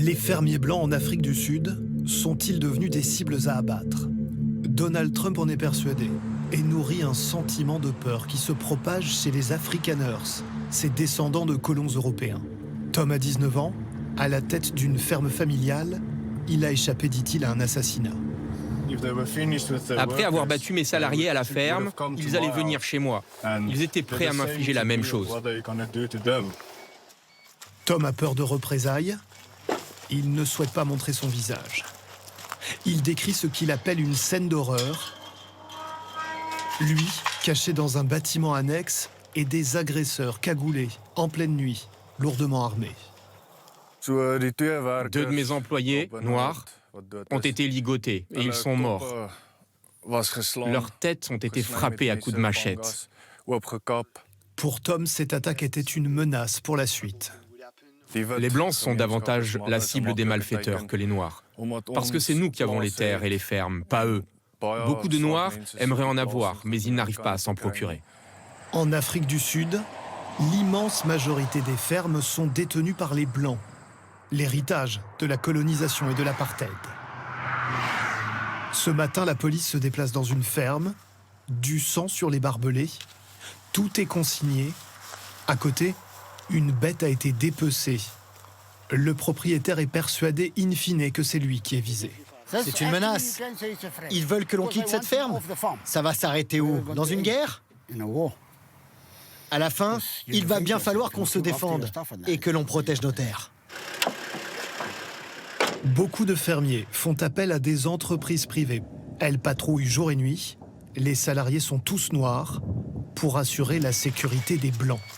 Les fermiers blancs en Afrique du Sud sont-ils devenus des cibles à abattre? Donald Trump en est persuadé et nourrit un sentiment de peur qui se propage chez les Afrikaners, ces descendants de colons européens. Tom a 19 ans, à la tête d'une ferme familiale, il a échappé, dit-il, à un assassinat. Après avoir battu mes salariés à la ferme, ils allaient venir chez moi. Ils étaient prêts à m'infliger la même chose. Tom a peur de représailles. Il ne souhaite pas montrer son visage. Il décrit ce qu'il appelle une scène d'horreur. Lui, caché dans un bâtiment annexe, et des agresseurs cagoulés, en pleine nuit, lourdement armés. Deux de mes employés, noirs, ont été ligotés et ils sont morts. Leurs têtes ont été frappées à coups de machette. Pour Tom, cette attaque était une menace pour la suite. Les Blancs sont davantage la cible des malfaiteurs que les Noirs. Parce que c'est nous qui avons les terres et les fermes, pas eux. Beaucoup de Noirs aimeraient en avoir, mais ils n'arrivent pas à s'en procurer. En Afrique du Sud, l'immense majorité des fermes sont détenues par les Blancs, l'héritage de la colonisation et de l'apartheid. Ce matin, la police se déplace dans une ferme, du sang sur les barbelés, tout est consigné. À côté, une bête a été dépecée. Le propriétaire est persuadé in fine que c'est lui qui est visé. C'est une menace. Ils veulent que l'on quitte cette ferme. Ça va s'arrêter où? Dans une guerre? À la fin, il va bien falloir qu'on se défende et que l'on protège nos terres. Beaucoup de fermiers font appel à des entreprises privées. Elles patrouillent jour et nuit. Les salariés sont tous noirs pour assurer la sécurité des Blancs.